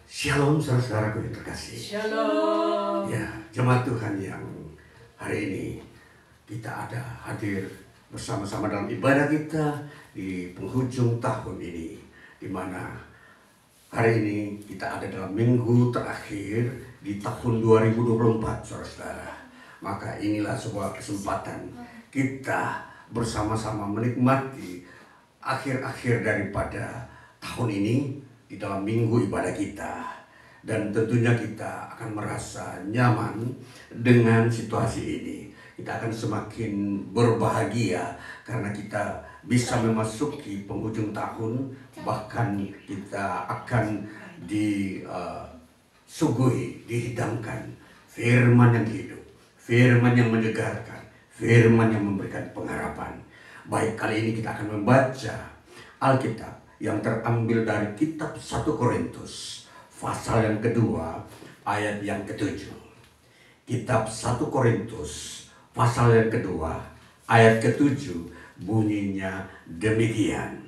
Shalom saudara-saudaraku yang terkasih. Shalom. Ya, jemaat Tuhan yang hari ini kita ada hadir bersama-sama dalam ibadah kita di penghujung tahun ini, di mana hari ini kita ada dalam minggu terakhir di tahun 2024, saudara-saudara. Maka inilah sebuah kesempatan kita bersama-sama menikmati akhir-akhir daripada tahun ini di dalam minggu ibadah kita. Dan tentunya kita akan merasa nyaman dengan situasi ini. Kita akan semakin berbahagia karena kita bisa memasuki penghujung tahun. Bahkan kita akan disuguhi, dihidangkan firman yang hidup, firman yang menyegarkan, firman yang memberikan pengharapan. Baik, kali ini kita akan membaca Alkitab yang terambil dari kitab 1 Korintus pasal yang kedua ayat yang ke-7. Kitab 1 Korintus pasal yang kedua ayat ke-7 bunyinya demikian.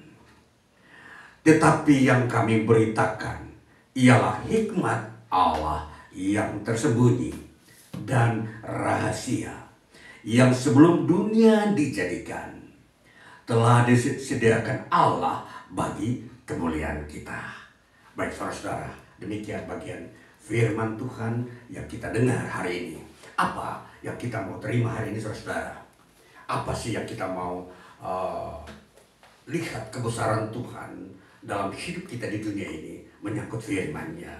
Tetapi yang kami beritakan ialah hikmat Allah yang tersembunyi dan rahasia yang sebelum dunia dijadikan telah disediakan Allah bagi kemuliaan kita. Baik saudara-saudara, demikian bagian firman Tuhan yang kita dengar hari ini. Apa yang kita mau terima hari ini saudara-saudara? Apa sih yang kita mau lihat kebesaran Tuhan dalam hidup kita di dunia ini menyangkut firman-Nya.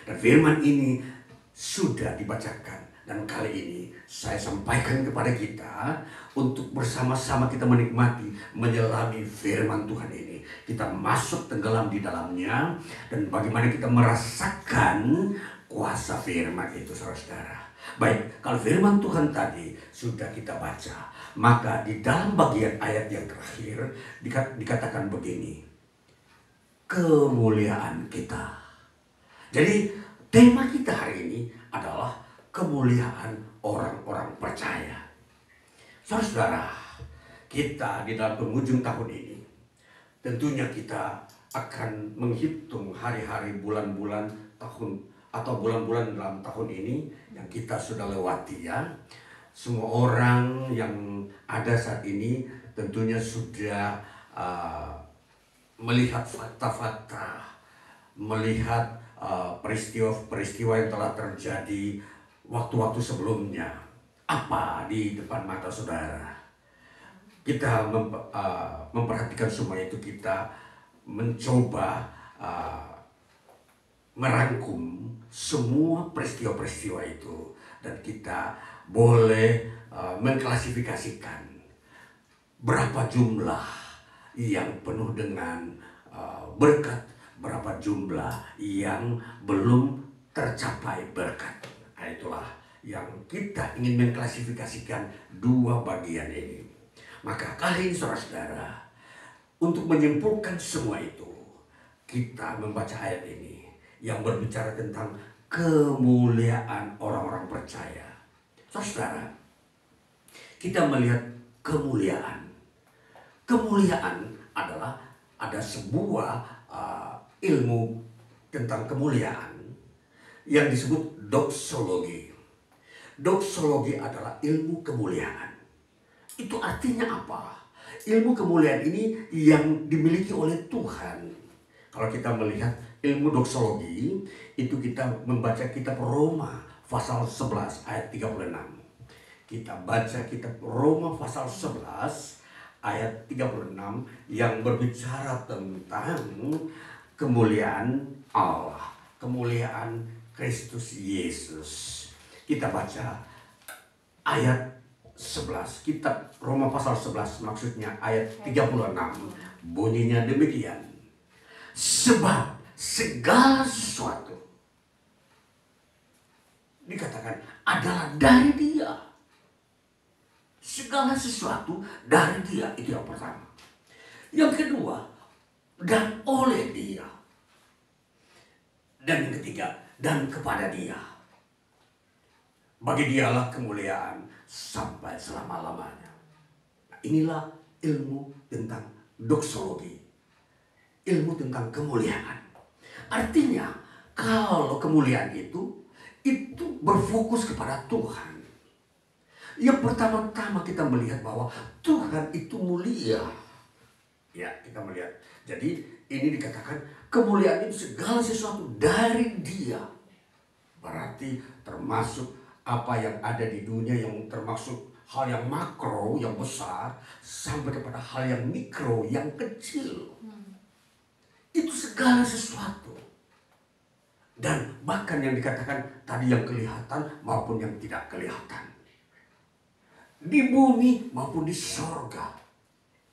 Dan firman ini sudah dibacakan. Dan kali ini saya sampaikan kepada kita untuk bersama-sama kita menikmati, menyelami firman Tuhan ini. Kita masuk tenggelam di dalamnya dan bagaimana kita merasakan kuasa firman itu saudara-saudara. Baik, kalau firman Tuhan tadi sudah kita baca, maka di dalam bagian ayat yang terakhir dikatakan begini. Kemuliaan kita. Jadi tema kita hari ini adalah kemuliaan orang-orang percaya. Saudara-saudara, kita di dalam penghujung tahun ini, tentunya kita akan menghitung hari-hari, bulan-bulan, tahun atau bulan-bulan dalam tahun ini yang kita sudah lewati ya. Semua orang yang ada saat ini tentunya sudah melihat fakta-fakta, melihat peristiwa-peristiwa yang telah terjadi waktu-waktu sebelumnya. Apa di depan mata saudara? Kita memperhatikan semua itu, kita mencoba merangkum semua peristiwa-peristiwa itu. Dan kita boleh mengklasifikasikan berapa jumlah yang penuh dengan berkat, berapa jumlah yang belum tercapai berkat. Nah, itulah yang kita ingin mengklasifikasikan dua bagian ini. Maka kali ini saudara-saudara, untuk menyimpulkan semua itu, kita membaca ayat ini yang berbicara tentang kemuliaan orang-orang percaya. Saudara, kita melihat kemuliaan. Kemuliaan adalah ada sebuah ilmu tentang kemuliaan yang disebut doksologi. Doksologi adalah ilmu kemuliaan. Itu artinya apa? Ilmu kemuliaan ini yang dimiliki oleh Tuhan. Kalau kita melihat ilmu doksologi, itu kita membaca kitab Roma pasal 11 ayat 36. Kita baca kitab Roma pasal 11 ayat 36 yang berbicara tentang kemuliaan Allah, kemuliaan Kristus Yesus. Kita baca ayat 11, kitab Roma pasal 11, maksudnya ayat 36, bunyinya demikian. Sebab segala sesuatu dikatakan adalah dari Dia. Segala sesuatu dari Dia, itu yang pertama. Yang kedua, dan oleh Dia. Dan yang ketiga, dan kepada Dia. Bagi Dialah kemuliaan sampai selama-lamanya. Nah, inilah ilmu tentang doksologi. Ilmu tentang kemuliaan. Artinya, kalau kemuliaan itu berfokus kepada Tuhan. Yang pertama-tama kita melihat bahwa Tuhan itu mulia. Ya, kita melihat. Jadi ini dikatakan kemuliaan itu segala sesuatu dari Dia. Berarti termasuk apa yang ada di dunia, yang termasuk hal yang makro, yang besar, sampai kepada hal yang mikro, yang kecil. Itu segala sesuatu. Dan bahkan yang dikatakan tadi yang kelihatan maupun yang tidak kelihatan. Di bumi maupun di sorga.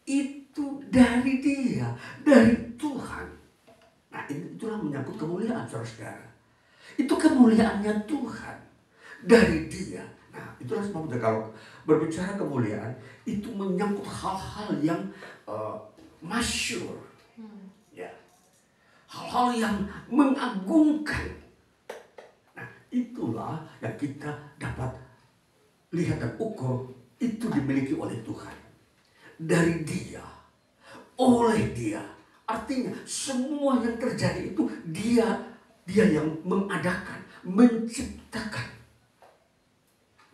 Itu dari Dia, dari Tuhan. Nah, itulah menyangkut kemuliaan, saudara-saudara. Itu kemuliaannya Tuhan dari Dia. Nah, itulah sebabnya kalau berbicara kemuliaan itu menyangkut hal-hal yang masyhur, ya, hal-hal yang mengagungkan. Nah, itulah yang kita dapat lihat dan ukur, itu dimiliki oleh Tuhan, dari Dia, oleh Dia. Artinya semua yang terjadi itu Dia yang mengadakan, menciptakan.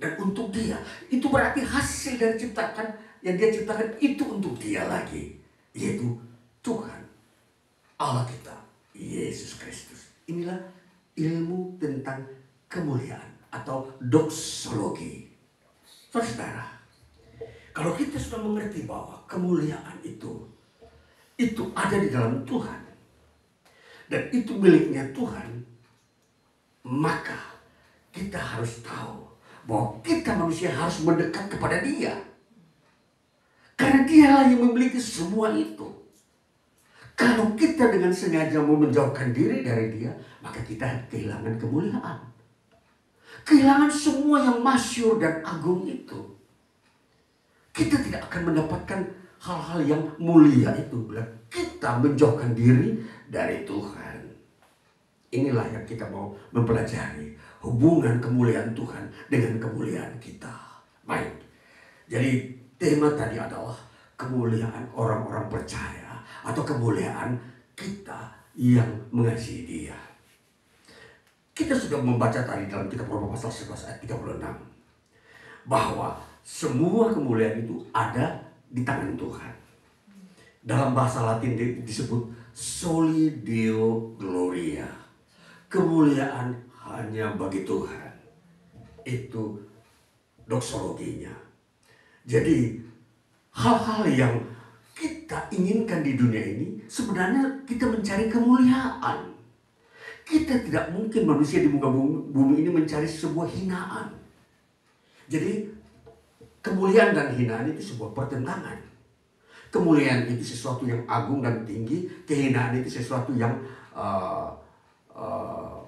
Dan untuk Dia, itu berarti hasil dari ciptakan yang Dia ciptakan itu untuk Dia lagi, yaitu Tuhan Allah kita, Yesus Kristus. Inilah ilmu tentang kemuliaan atau doksologi. Saudara, kalau kita sudah mengerti bahwa kemuliaan itu ada di dalam Tuhan dan itu miliknya Tuhan, maka kita harus tahu bahwa kita manusia harus mendekat kepada Dia, karena Dialah yang memiliki semua itu. Kalau kita dengan sengaja mau menjauhkan diri dari Dia, maka kita kehilangan kemuliaan, kehilangan semua yang masyhur dan agung itu. Kita tidak akan mendapatkan hal-hal yang mulia itu bila kita menjauhkan diri dari Tuhan. Inilah yang kita mau mempelajari, hubungan kemuliaan Tuhan dengan kemuliaan kita. Baik, jadi tema tadi adalah kemuliaan orang-orang percaya atau kemuliaan kita yang mengasihi Dia. Kita sudah membaca tadi dalam kitab Roma pasal 11 ayat 36 bahwa semua kemuliaan itu ada di tangan Tuhan. Dalam bahasa Latin disebut soli Deo gloria. Kemuliaan hanya bagi Tuhan. Itu doksologinya. Jadi hal-hal yang kita inginkan di dunia ini sebenarnya kita mencari kemuliaan. Kita tidak mungkin manusia di muka bumi ini mencari sebuah hinaan. Jadi kemuliaan dan hinaan itu sebuah pertentangan. Kemuliaan itu sesuatu yang agung dan tinggi, kehinaan itu sesuatu yang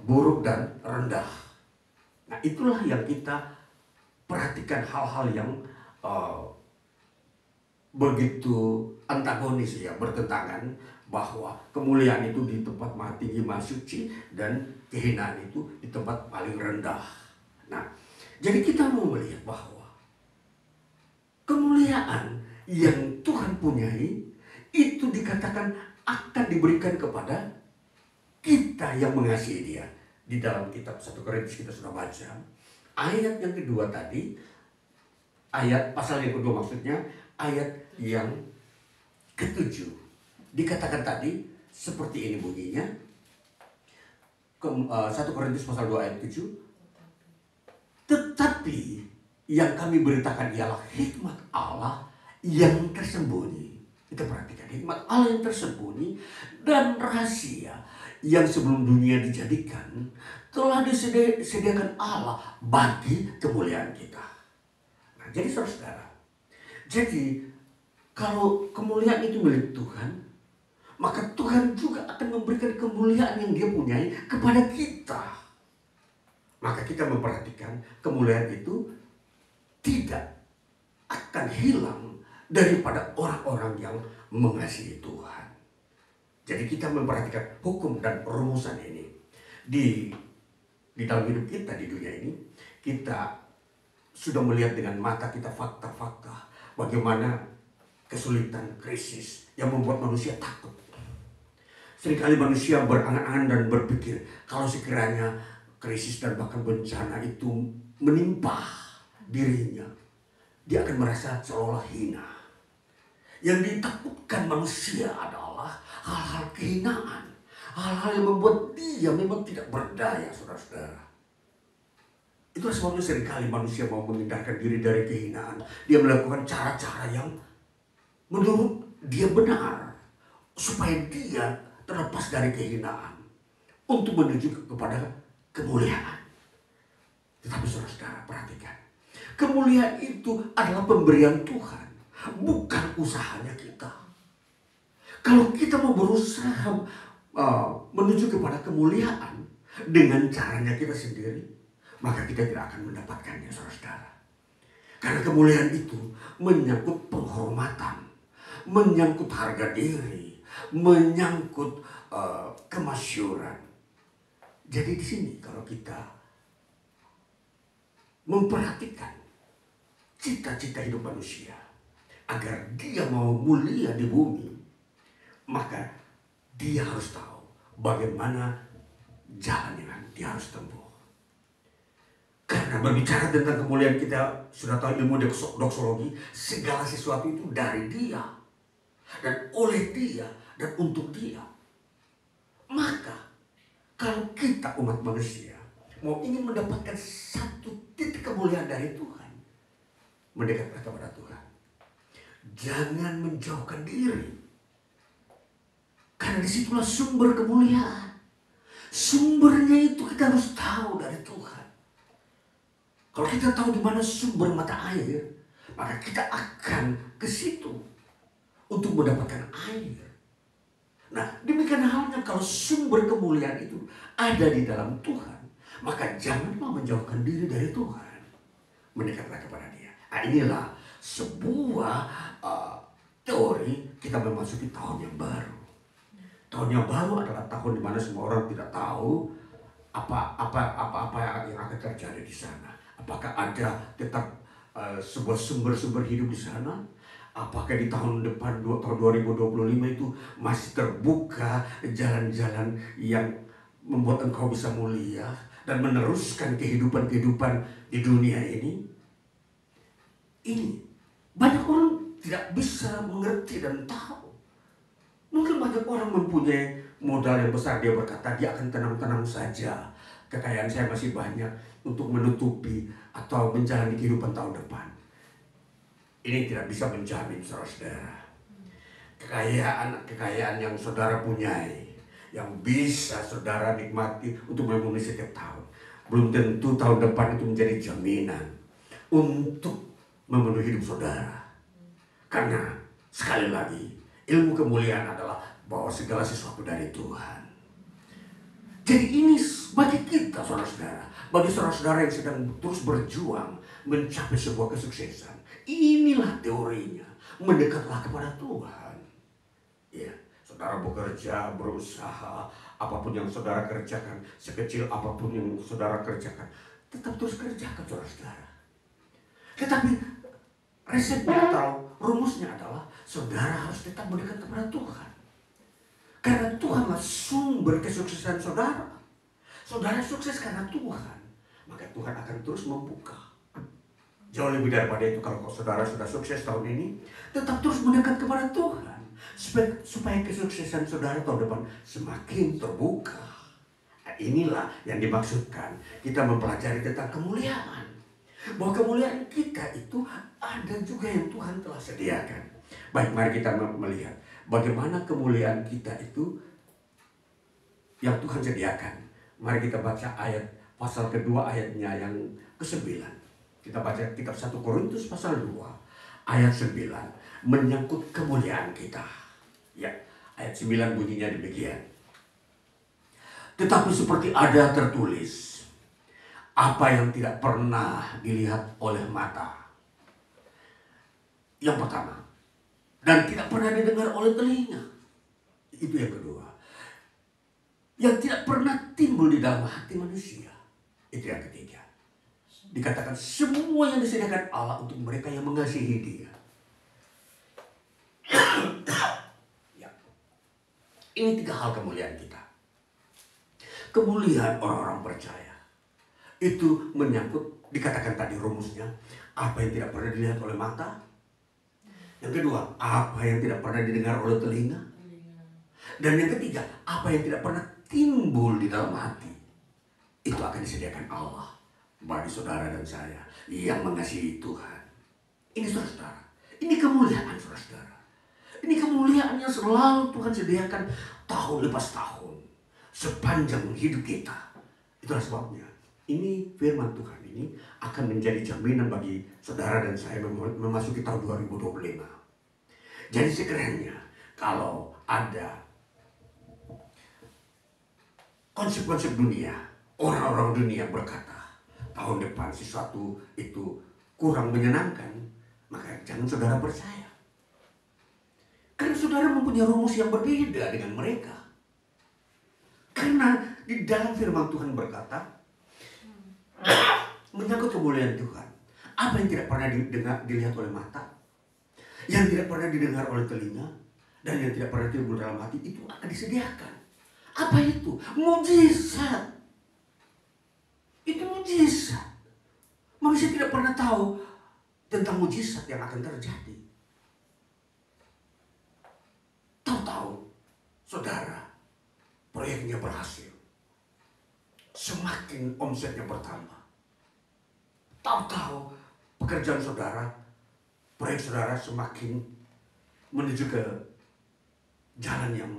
buruk dan rendah. Nah, itulah yang kita perhatikan, hal-hal yang begitu antagonis, ya, bertentangan, bahwa kemuliaan itu di tempat maha tinggi, maha suci, dan kehinaan itu di tempat paling rendah. Nah, jadi kita mau melihat bahwa kemuliaan yang Tuhan punyai itu dikatakan akan diberikan kepada kita yang mengasihi Dia. Di dalam kitab 1 Korintus kita sudah baca ayat yang kedua tadi, ayat pasal yang kedua, maksudnya ayat yang ke-7. Dikatakan tadi seperti ini bunyinya, 1 Korintus pasal 2 ayat 7. Tetapi yang kami beritakan ialah hikmat Allah yang tersembunyi. Kita perhatikan, hikmat Allah yang tersembunyi dan rahasia yang sebelum dunia dijadikan telah disediakan Allah bagi kemuliaan kita. Nah, jadi saudara, jadi kalau kemuliaan itu milik Tuhan, maka Tuhan juga akan memberikan kemuliaan yang Dia punyai kepada kita. Maka kita memperhatikan kemuliaan itu tidak akan hilang daripada orang-orang yang mengasihi Tuhan. Jadi kita memperhatikan hukum dan rumusan ini di dalam hidup kita di dunia ini. Kita sudah melihat dengan mata kita fakta-fakta bagaimana kesulitan, krisis yang membuat manusia takut. Seringkali manusia berangan-angan dan berpikir kalau sekiranya krisis dan bahkan bencana itu menimpa dirinya, dia akan merasa seolah hina. Yang ditakutkan manusia adalah hal-hal kehinaan, hal-hal yang membuat dia memang tidak berdaya, saudara-saudara. Itulah sebabnya seringkali manusia mau menghindarkan diri dari kehinaan. Dia melakukan cara-cara yang menurut dia benar, supaya dia terlepas dari kehinaan untuk menuju kepada kemuliaan. Tetapi saudara-saudara perhatikan, kemuliaan itu adalah pemberian Tuhan, bukan usahanya kita. Kalau kita mau berusaha menuju kepada kemuliaan dengan caranya kita sendiri, maka kita tidak akan mendapatkannya, saudara-saudara. Karena kemuliaan itu menyangkut penghormatan, menyangkut harga diri, menyangkut kemasyuran. Jadi di sini kalau kita memperhatikan cita-cita hidup manusia agar dia mau mulia di bumi, maka dia harus tahu bagaimana jalan yang dia harus tempuh. Karena berbicara tentang kemuliaan, kita sudah tahu ilmu doksologi, segala sesuatu itu dari dia dan oleh dia dan untuk dia. Maka kalau kita umat manusia mau ingin mendapatkan satu titik kemuliaan dari Tuhan, mendekatlah kepada Tuhan. Jangan menjauhkan diri, karena disitulah sumber kemuliaan. Sumbernya itu kita harus tahu dari Tuhan. Kalau kita tahu di mana sumber mata air, maka kita akan ke situ untuk mendapatkan air. Nah, demikian halnya kalau sumber kemuliaan itu ada di dalam Tuhan, maka janganlah menjauhkan diri dari Tuhan. Mendekatlah kepada Dia. Nah, inilah sebuah teori kita memasuki tahun yang baru. Tahun yang baru adalah tahun di mana semua orang tidak tahu apa yang akan terjadi di sana. Apakah ada tetap sebuah sumber-sumber hidup di sana? Apakah di tahun depan, tahun 2025 itu masih terbuka jalan-jalan yang membuat engkau bisa mulia dan meneruskan kehidupan-kehidupan di dunia ini? Ini banyak orang tidak bisa mengerti dan tahu. Mungkin banyak orang mempunyai modal yang besar, dia berkata dia akan tenang-tenang saja. Kekayaan saya masih banyak untuk menutupi atau menjalani kehidupan tahun depan. Ini tidak bisa menjamin, saudara-saudara. Kekayaan yang saudara punyai, yang bisa saudara nikmati untuk memenuhi setiap tahun, belum tentu tahun depan itu menjadi jaminan untuk memenuhi hidup saudara. Karena sekali lagi, ilmu kemuliaan adalah bahwa segala sesuatu dari Tuhan. Jadi ini bagi kita, saudara-saudara, bagi saudara-saudara yang sedang terus berjuang mencapai sebuah kesuksesan, inilah teorinya. Mendekatlah kepada Tuhan. Ya, saudara bekerja, berusaha, apapun yang saudara kerjakan, sekecil apapun yang saudara kerjakan, tetap terus kerjakan, saudara-saudara. Tetapi resepnya atau rumusnya adalah saudara harus tetap mendekat kepada Tuhan. Karena Tuhanlah sumber kesuksesan saudara. Saudara sukses karena Tuhan, maka Tuhan akan terus membuka. Jauh lebih daripada itu, kalau saudara sudah sukses tahun ini, tetap terus mendekat kepada Tuhan, supaya kesuksesan saudara tahun depan semakin terbuka. Nah, inilah yang dimaksudkan kita mempelajari tentang kemuliaan. Bahwa kemuliaan kita itu ada juga yang Tuhan telah sediakan. Baik, mari kita melihat bagaimana kemuliaan kita itu yang Tuhan sediakan. Mari kita baca ayat pasal kedua, ayatnya yang ke-9. Kita baca kitab 1 Korintus pasal 2 ayat 9, menyangkut kemuliaan kita. Ya, ayat 9 bunyinya demikian. Tetapi seperti ada tertulis, apa yang tidak pernah dilihat oleh mata. Yang pertama, dan tidak pernah didengar oleh telinga. Itu yang kedua. Yang tidak pernah timbul di dalam hati manusia. Itu yang ketiga. Dikatakan semua yang disediakan Allah untuk mereka yang mengasihi Dia. Ya. Ini 3 hal kemuliaan kita. Kemuliaan orang-orang percaya itu menyangkut, dikatakan tadi rumusnya, apa yang tidak pernah dilihat oleh mata. Yang kedua, apa yang tidak pernah didengar oleh telinga. Dan yang ketiga, apa yang tidak pernah timbul di dalam hati. Itu akan disediakan Allah bagi saudara dan saya yang mengasihi Tuhan. Ini saudara-saudara, ini kemuliaan saudara-saudara. Ini kemuliaan yang selalu Tuhan sediakan tahun lepas tahun, sepanjang hidup kita. Itulah sebabnya ini firman Tuhan ini akan menjadi jaminan bagi saudara dan saya memasuki tahun 2025. Jadi sekiranya kalau ada konsep-konsep dunia, orang-orang dunia berkata tahun depan sesuatu itu kurang menyenangkan, maka jangan saudara percaya. Karena saudara mempunyai rumus yang berbeda dengan mereka. Karena di dalam firman Tuhan berkata, menyangkut kemuliaan Tuhan, apa yang tidak pernah dilihat oleh mata, yang tidak pernah didengar oleh telinga, dan yang tidak pernah timbul dalam hati, itu akan disediakan. Apa itu? Mujizat. Itu mujizat. Manusia tidak pernah tahu tentang mujizat yang akan terjadi. Tahu-tahu, saudara, proyeknya berhasil. Semakin omsetnya bertambah. Tahu-tahu, pekerjaan saudara, proyek saudara semakin menuju ke jalan yang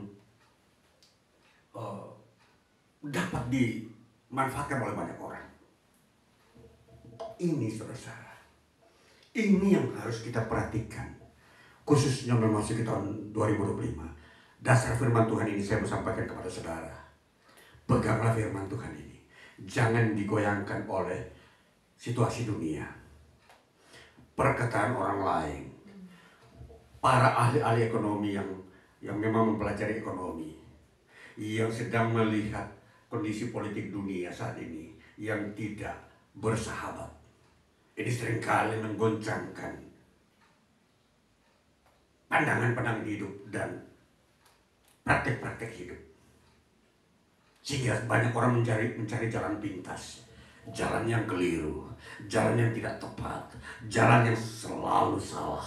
dapat dimanfaatkan oleh banyak orang. Ini saudara-saudara, ini yang harus kita perhatikan, khususnya memasuki tahun 2025. Dasar firman Tuhan ini saya mau sampaikan kepada saudara. Peganglah firman Tuhan ini, jangan digoyangkan oleh situasi dunia, perkataan orang lain, para ahli-ahli ekonomi yang memang mempelajari ekonomi, yang sedang melihat kondisi politik dunia saat ini yang tidak bersahabat. Ini seringkali menggoncangkan pandangan-pandangan hidup dan praktek-praktek hidup. Sehingga banyak orang mencari jalan pintas, jalan yang keliru, jalan yang tidak tepat, jalan yang selalu salah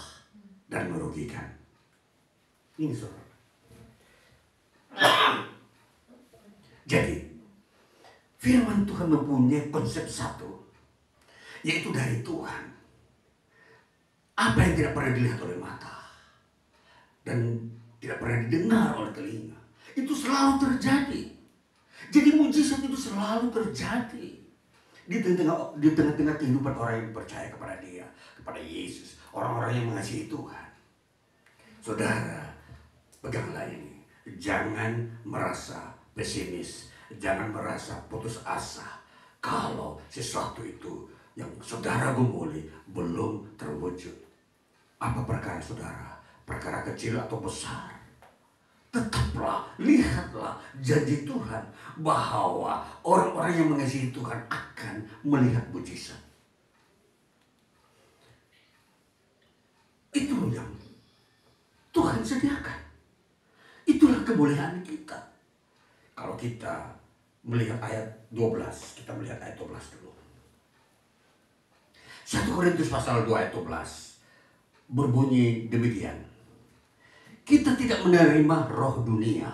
dan merugikan. Ini saudara. Jadi, firman Tuhan mempunyai konsep satu, yaitu dari Tuhan. Apa yang tidak pernah dilihat oleh mata dan tidak pernah didengar oleh telinga, itu selalu terjadi. Jadi mujizat itu selalu terjadi di tengah-tengah kehidupan orang yang percaya kepada Dia, kepada Yesus, orang-orang yang mengasihi Tuhan. Saudara, peganglah ini. Jangan merasa pesimis, jangan merasa putus asa kalau sesuatu itu yang saudara gumuli belum terwujud. Apa perkara saudara? Perkara kecil atau besar? Tetaplah, lihatlah janji Tuhan bahwa orang-orang yang mengasihi Tuhan akan melihat mujizat. Itu yang Tuhan sediakan. Itulah kemuliaan kita. Kalau kita melihat ayat 12, kita melihat ayat 12 dulu. 1 Korintus pasal 2 ayat 12 berbunyi demikian. Kita tidak menerima roh dunia,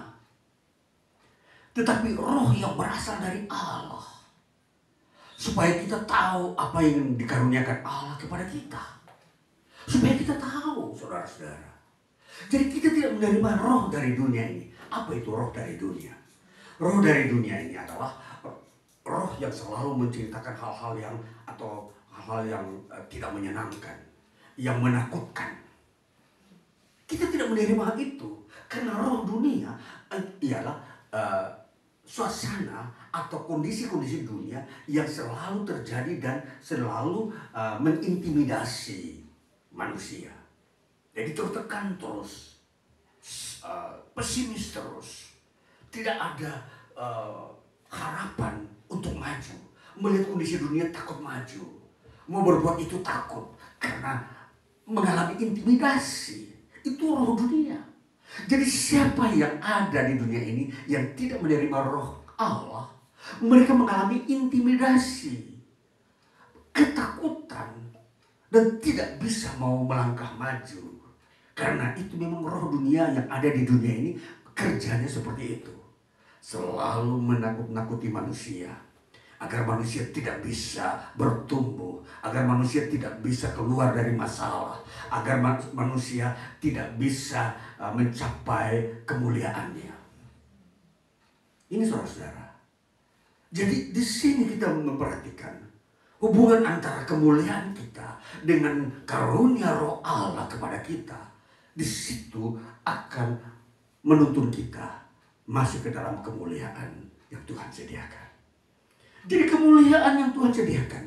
tetapi roh yang berasal dari Allah, supaya kita tahu apa yang dikaruniakan Allah kepada kita. Supaya kita tahu, saudara-saudara. Jadi kita tidak menerima roh dari dunia ini. Apa itu roh dari dunia? Roh dari dunia ini adalah roh yang selalu menceritakan hal-hal yang atau hal-hal yang tidak menyenangkan, yang menakutkan. Kita tidak menerima itu karena roh dunia ialah suasana atau kondisi-kondisi dunia yang selalu terjadi dan selalu mengintimidasi manusia. Jadi tertekan terus, pesimis terus, tidak ada harapan untuk maju. Melihat kondisi dunia takut maju, mau berbuat itu takut karena mengalami intimidasi. Itu roh dunia. Jadi siapa yang ada di dunia ini yang tidak menerima roh Allah, mereka mengalami intimidasi, ketakutan, dan tidak bisa mau melangkah maju. Karena itu memang roh dunia yang ada di dunia ini kerjanya seperti itu. Selalu menakut-nakuti manusia, agar manusia tidak bisa bertumbuh, agar manusia tidak bisa keluar dari masalah, agar manusia tidak bisa mencapai kemuliaannya. Ini saudara-saudara. Jadi di sini kita memperhatikan hubungan antara kemuliaan kita dengan karunia roh Allah kepada kita. Di situ akan menuntun kita masuk ke dalam kemuliaan yang Tuhan sediakan. Jadi kemuliaan yang Tuhan sediakan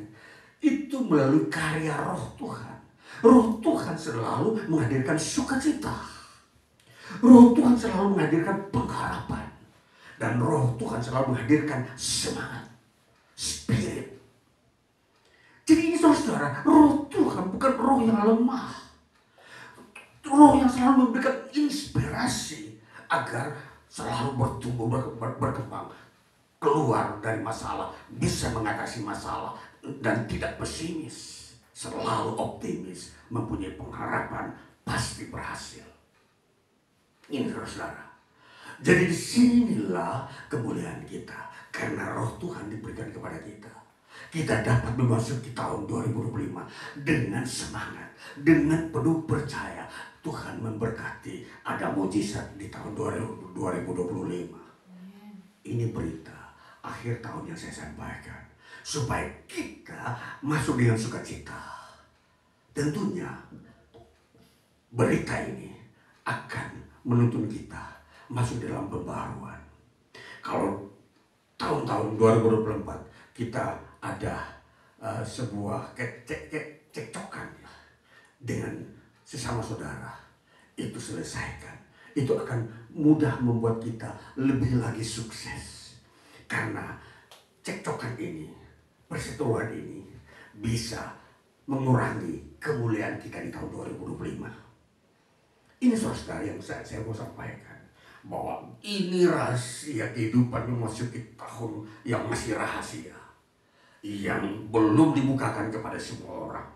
itu melalui karya roh Tuhan. Roh Tuhan selalu menghadirkan sukacita. Roh Tuhan selalu menghadirkan pengharapan. Dan roh Tuhan selalu menghadirkan semangat, spirit. Jadi ini saudara, roh Tuhan bukan roh yang lemah. Roh yang selalu memberikan inspirasi agar selalu bertumbuh, berkembang, keluar dari masalah, bisa mengatasi masalah, dan tidak pesimis, selalu optimis, mempunyai pengharapan, pasti berhasil. Ini saudara. Jadi disinilah kemuliaan kita, karena roh Tuhan diberikan kepada kita. Kita dapat memasuki tahun 2025 dengan semangat, dengan penuh percaya. Tuhan memberkati, ada mujizat di tahun 2025. Ini berita akhir tahun yang saya sampaikan, supaya kita masuk dengan sukacita. Tentunya berita ini akan menuntun kita masuk dalam pembaruan. Kalau tahun-tahun 2024 kita ada sebuah cekcokan dengan sesama saudara, itu selesaikan. Itu akan mudah membuat kita lebih lagi sukses. Karena cekcokan ini, perseteruan ini bisa mengurangi kemuliaan kita di tahun 2025. Ini saudara yang saya mau sampaikan, bahwa ini rahasia kehidupan memasuki tahun yang masih rahasia, yang belum dibukakan kepada semua orang.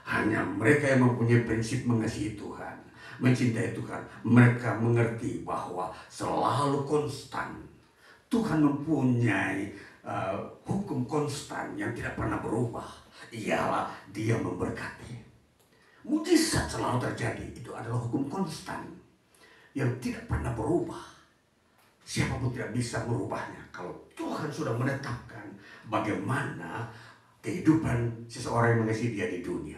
Hanya mereka yang mempunyai prinsip mengasihi Tuhan, mencintai Tuhan, mereka mengerti bahwa selalu konstan. Tuhan mempunyai hukum konstan yang tidak pernah berubah, ialah Dia memberkati. Mujizat selalu terjadi, itu adalah hukum konstan yang tidak pernah berubah. Siapapun tidak bisa merubahnya. Kalau Tuhan sudah menetapkan bagaimana kehidupan seseorang yang mengasihi Dia di dunia,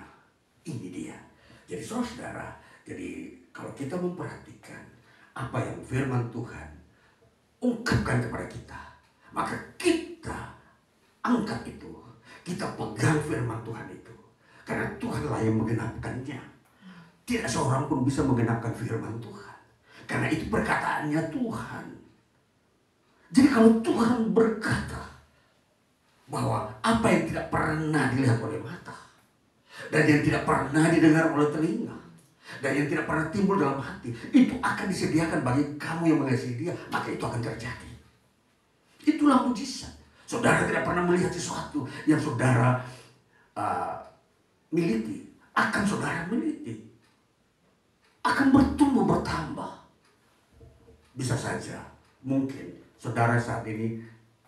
ini dia. Jadi saudara, jadi kalau kita memperhatikan apa yang firman Tuhan ungkapkan kepada kita, maka kita angkat itu, kita pegang firman Tuhan itu, karena Tuhanlah yang menggenapkannya. Tidak seorang pun bisa menggenapkan firman Tuhan, karena itu perkataannya Tuhan. Jadi kalau Tuhan berkata bahwa apa yang tidak pernah dilihat oleh mata, dan yang tidak pernah didengar oleh telinga, dan yang tidak pernah timbul dalam hati, itu akan disediakan bagi kamu yang mengasihi Dia, maka itu akan terjadi. Itulah mujizat. Saudara tidak pernah melihat sesuatu yang saudara miliki, akan saudara miliki, akan bertumbuh bertambah. Bisa saja mungkin saudara saat ini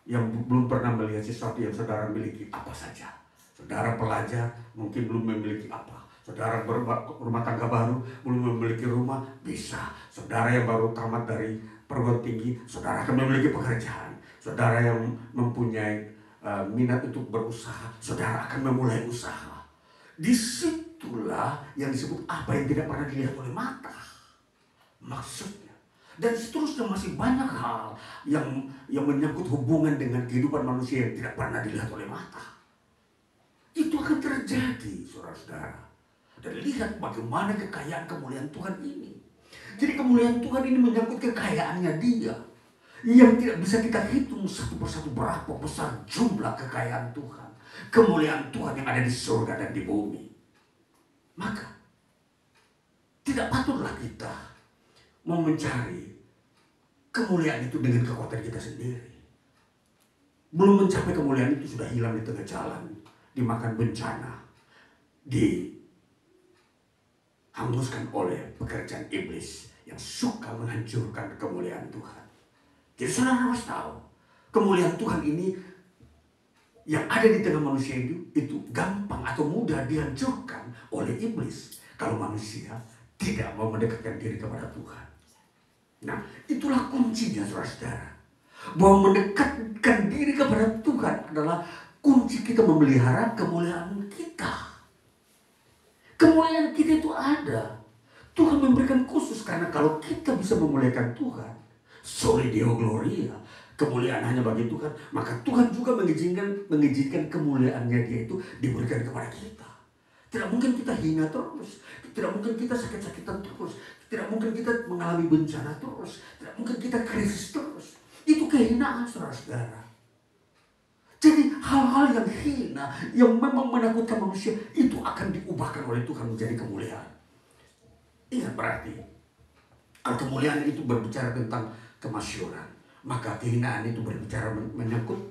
yang belum pernah melihat sesuatu yang saudara miliki, apa saja. Saudara pelajar mungkin belum memiliki apa. Saudara berumah tangga baru, belum memiliki rumah, bisa. Saudara yang baru tamat dari perguruan tinggi, saudara akan memiliki pekerjaan. Saudara yang mempunyai minat untuk berusaha, saudara akan memulai usaha. Disitulah yang disebut apa yang tidak pernah dilihat oleh mata. Maksudnya. Dan seterusnya masih banyak hal yang menyangkut hubungan dengan kehidupan manusia yang tidak pernah dilihat oleh mata. Itu akan terjadi, saudara-saudara. Dan lihat bagaimana kekayaan kemuliaan Tuhan ini. Jadi kemuliaan Tuhan ini menyangkut kekayaannya Dia, yang tidak bisa kita hitung satu persatu berapa besar jumlah kekayaan Tuhan, kemuliaan Tuhan yang ada di surga dan di bumi. Maka tidak patutlah kita mau mencari kemuliaan itu dengan kekuatan kita sendiri. Belum mencapai kemuliaan itu sudah hilang di tengah jalan, dimakan bencana, dihanguskan oleh pekerjaan iblis yang suka menghancurkan kemuliaan Tuhan. Jadi saudara harus tahu, kemuliaan Tuhan ini yang ada di tengah manusia itu gampang atau mudah dihancurkan oleh iblis kalau manusia tidak mau mendekatkan diri kepada Tuhan. Nah, itulah kuncinya saudara-saudara. Bahwa mendekatkan diri kepada Tuhan adalah kunci kita memelihara kemuliaan kita. Kemuliaan kita itu ada. Tuhan memberikan khusus karena kalau kita bisa memuliakan Tuhan, soli Deo Gloria, kemuliaan hanya bagi Tuhan, maka Tuhan juga mengizinkan kemuliaannya dia itu diberikan kepada kita. Tidak mungkin kita hina terus, tidak mungkin kita sakit-sakitan terus, tidak mungkin kita mengalami bencana terus, tidak mungkin kita krisis terus. Itu kehinaan saudara-saudara. Jadi hal-hal yang hina, yang memang menakutkan manusia, itu akan diubahkan oleh Tuhan menjadi kemuliaan. Ingat berarti, kalau kemuliaan itu berbicara tentang kemasyuran, maka kehinaan itu berbicara menyangkut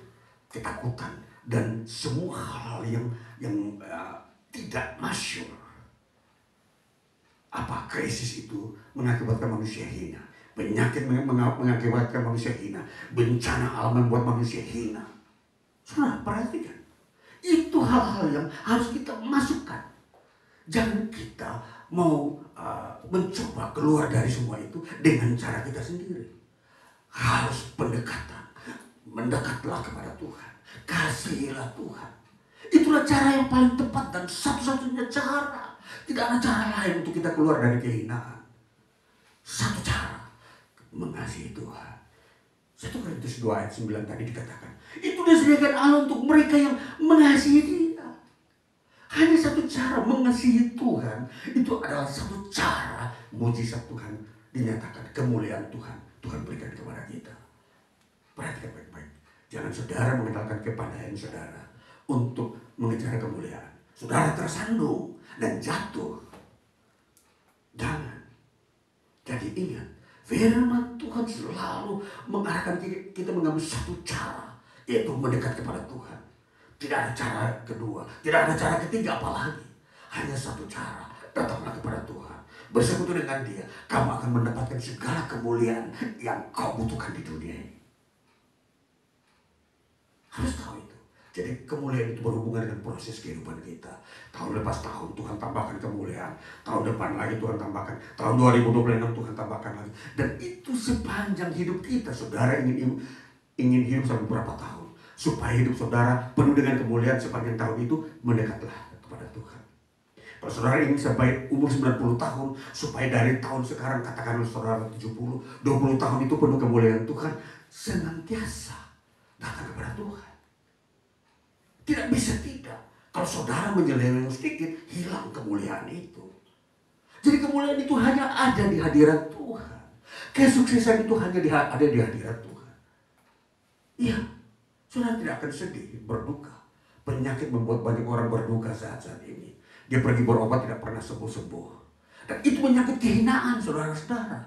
ketakutan dan semua hal yang tidak masyur. Apa krisis itu mengakibatkan manusia hina? Penyakit mengakibatkan manusia hina. Bencana alam membuat manusia hina. Saudara, perhatikan. Itu hal-hal yang harus kita masukkan. Jangan kita mau mencoba keluar dari semua itu dengan cara kita sendiri. Harus pendekatan. Mendekatlah kepada Tuhan. Kasihilah Tuhan. Itulah cara yang paling tepat dan satu-satunya cara. Tidak ada cara lain untuk kita keluar dari kehinaan. Satu cara. Mengasihi Tuhan. 1 Korintus 2 ayat 9 tadi dikatakan, itu disediakan Allah untuk mereka yang mengasihi Dia. Hanya satu cara mengasihi Tuhan. Itu adalah satu cara mujizat Tuhan dinyatakan, kemuliaan Tuhan berikan kepada kita. Perhatikan baik-baik. Jangan saudara mengandalkan kepandaian saudara untuk mengejar kemuliaan. Saudara tersandung dan jatuh. Jangan. Jadi ingat, firman Tuhan selalu mengarahkan kita mengambil satu cara, yaitu mendekat kepada Tuhan. Tidak ada cara kedua, tidak ada cara ketiga apalagi. Hanya satu cara, datanglah kepada Tuhan. Bersekutu dengan Dia, kamu akan mendapatkan segala kemuliaan yang kau butuhkan di dunia ini. Harus tahu itu. Jadi kemuliaan itu berhubungan dengan proses kehidupan kita. Tahun lepas tahun Tuhan tambahkan kemuliaan. Tahun depan lagi Tuhan tambahkan. Tahun 2026 Tuhan tambahkan lagi. Dan itu sepanjang hidup kita. Saudara ingin hidup sampai berapa tahun? Supaya hidup saudara penuh dengan kemuliaan sepanjang tahun itu, mendekatlah kepada Tuhan. Kalau saudara ingin sampai umur 90 tahun, supaya dari tahun sekarang katakanlah saudara 70, 20 tahun itu penuh kemuliaan Tuhan, senantiasa datang kepada Tuhan. Tidak bisa tidak. Kalau saudara menyeleweng sedikit, hilang kemuliaan itu. Jadi kemuliaan itu hanya ada di hadirat Tuhan. Kesuksesan itu hanya ada di hadirat Tuhan. Iya, saudara tidak akan sedih, berduka. Penyakit membuat banyak orang berduka saat ini. Dia pergi berobat tidak pernah sembuh-sembuh. Dan itu penyakit kehinaan saudara-saudara.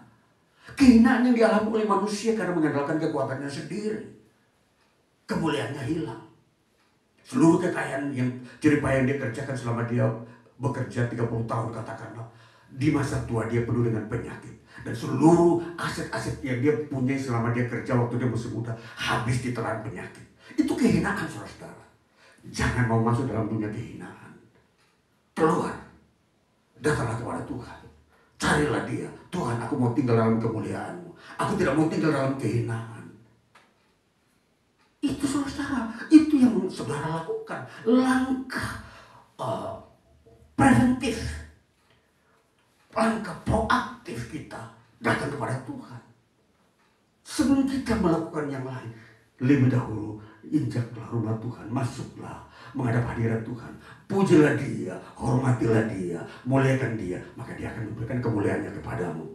Kehinaan yang dialami oleh manusia karena mengandalkan kekuatannya sendiri. Kemuliaannya hilang. Seluruh kekayaan yang jeripaya yang dia kerjakan selama dia bekerja 30 tahun katakanlah, di masa tua dia penuh dengan penyakit. Dan seluruh aset-aset yang dia punya selama dia kerja waktu dia masih muda habis ditelan penyakit. Itu kehinaan saudara-saudara. Jangan mau masuk dalam dunia kehinaan. Keluar. Datanglah kepada Tuhan. Carilah Dia. Tuhan, aku mau tinggal dalam kemuliaan-Mu. Aku tidak mau tinggal dalam kehinaan. Itu saudara, itu yang saudara lakukan. Langkah preventif, langkah proaktif kita datang kepada Tuhan. Sebelum kita melakukan yang lain, lebih dahulu injaklah rumah Tuhan, masuklah menghadap hadirat Tuhan. Pujilah Dia, hormatilah Dia, muliakan Dia, maka Dia akan memberikan kemuliaannya kepadamu.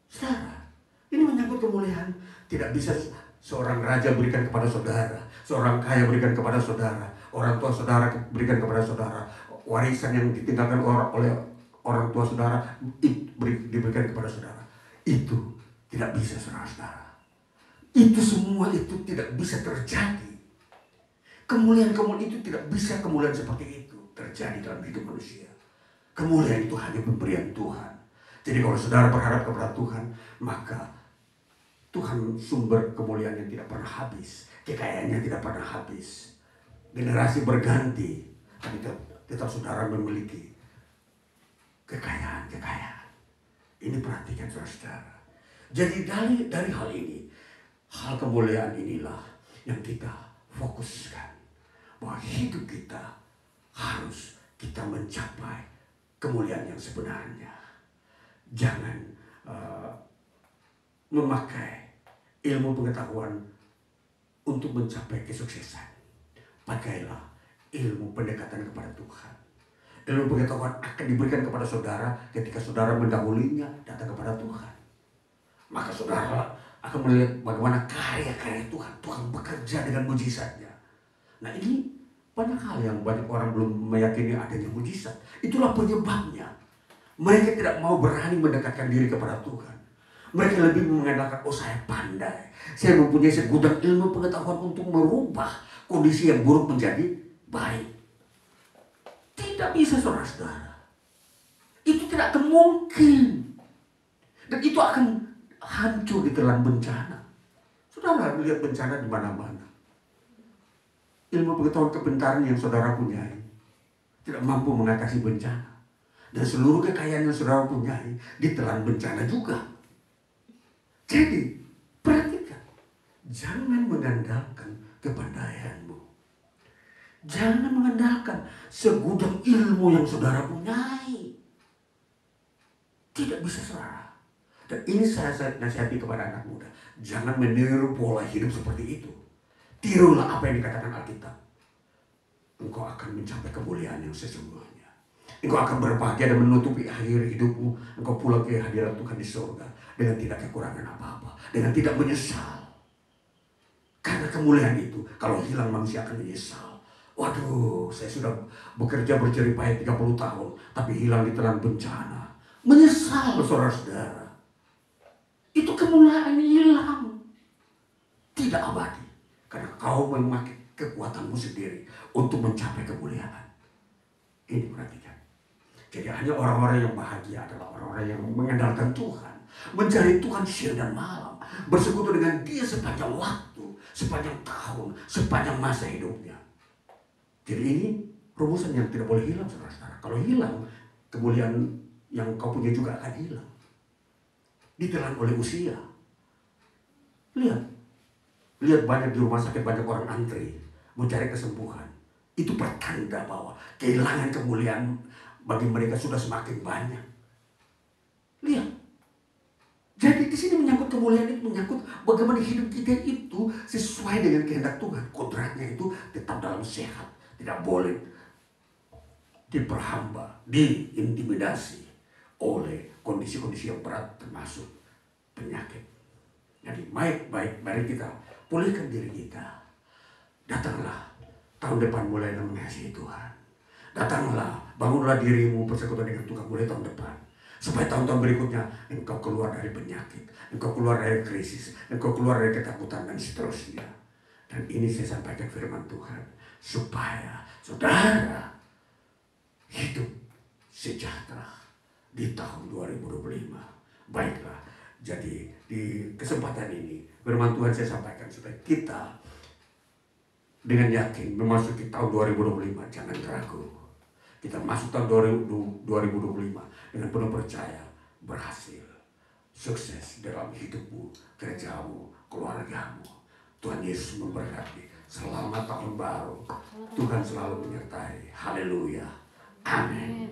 Saudara, ini menyangkut kemuliaan. Tidak bisa seorang raja berikan kepada saudara, seorang kaya berikan kepada saudara, orang tua saudara berikan kepada saudara, warisan yang ditinggalkan oleh orang tua saudara diberikan kepada saudara. Itu tidak bisa, saudara-saudara. Itu semua itu tidak bisa terjadi. Kemuliaan-kemuliaan itu tidak bisa, kemuliaan seperti itu terjadi dalam hidup manusia. Kemuliaan itu hanya pemberian Tuhan. Jadi kalau saudara berharap kepada Tuhan, maka Tuhan sumber kemuliaan yang tidak pernah habis. Kekayaannya tidak pernah habis. Generasi berganti, tapi tetap saudara memiliki kekayaan. Ini perhatikan, saudara-saudara. Jadi dari hal ini, hal kemuliaan inilah yang kita fokuskan. Bahwa hidup kita harus kita mencapai kemuliaan yang sebenarnya. Jangan memakai ilmu pengetahuan untuk mencapai kesuksesan. Pakailah ilmu pendekatan kepada Tuhan. Ilmu pengetahuan akan diberikan kepada saudara ketika saudara mendahulinya datang kepada Tuhan. Maka saudara akan melihat bagaimana karya-karya Tuhan. Tuhan bekerja dengan mujizatnya. Nah, ini banyak hal yang banyak orang belum meyakini adanya mujizat. Itulah penyebabnya. Mereka tidak mau berani mendekatkan diri kepada Tuhan. Mereka lebih mengandalkan, oh saya pandai. Saya mempunyai segudang ilmu pengetahuan untuk merubah kondisi yang buruk menjadi baik. Tidak bisa, saudara-saudara. Itu tidak akan mungkin. Dan itu akan hancur di telan bencana. Saudara melihat bencana di mana-mana. Ilmu pengetahuan kepintaran yang saudara punyai tidak mampu mengatasi bencana. Dan seluruh kekayaan yang saudara punyai ditelan bencana juga. Jadi, perhatikan. Jangan mengandalkan kepandaianmu. Jangan mengandalkan segudang ilmu yang saudara punyai. Tidak bisa, saudara. Dan ini saya nasihati kepada anak muda. Jangan meniru pola hidup seperti itu. Tirulah apa yang dikatakan Alkitab. Engkau akan mencapai kemuliaan yang sesungguhnya. Engkau akan berbahagia dan menutupi akhir hidupmu. Engkau pulang ke hadirat Tuhan di surga dengan tidak kekurangan apa-apa, dengan tidak menyesal. Karena kemuliaan itu, kalau hilang manusia akan menyesal. Waduh, saya sudah bekerja berjerih payah 30 tahun, tapi hilang di telan bencana. Menyesal, saudara-saudara. Itu kemuliaan hilang. Tidak abadi. Karena kau memakai kekuatanmu sendiri untuk mencapai kemuliaan. Ini perhatikan. Jadi hanya orang-orang yang bahagia adalah orang-orang yang mengandalkan Tuhan. Mencari Tuhan siang dan malam. Bersekutu dengan Dia sepanjang waktu, sepanjang tahun, sepanjang masa hidupnya. Jadi ini rumusan yang tidak boleh hilang, saudara-saudara. Kalau hilang, kemuliaan yang kau punya juga akan hilang. Ditelan oleh usia. Lihat banyak di rumah sakit, banyak orang antri mencari kesembuhan. Itu pertanda bahwa kehilangan kemuliaan bagi mereka sudah semakin banyak. Lihat. Jadi di sini menyangkut kemuliaan itu, menyangkut bagaimana hidup kita itu sesuai dengan kehendak Tuhan. Kodratnya itu tetap dalam sehat. Tidak boleh diperhamba, diintimidasi oleh kondisi-kondisi yang berat termasuk penyakit. Jadi baik-baik, mari kita pulihkan diri kita. Datanglah tahun depan mulai mengasihi Tuhan. Datanglah, bangunlah dirimu persekutuan dengan Tuhan mulai tahun depan. Supaya tahun-tahun berikutnya engkau keluar dari penyakit, engkau keluar dari krisis, engkau keluar dari ketakutan dan seterusnya. Dan ini saya sampaikan firman Tuhan. Supaya saudara hidup sejahtera di tahun 2025. Baiklah, jadi di kesempatan ini firman Tuhan saya sampaikan supaya kita dengan yakin memasuki tahun 2025. Jangan ragu. Kita masuk tahun 2025 dengan penuh percaya, berhasil, sukses dalam hidupmu, kerjamu, keluargamu. Tuhan Yesus memberkati. Selamat tahun baru. Tuhan selalu menyertai. Haleluya. Amin.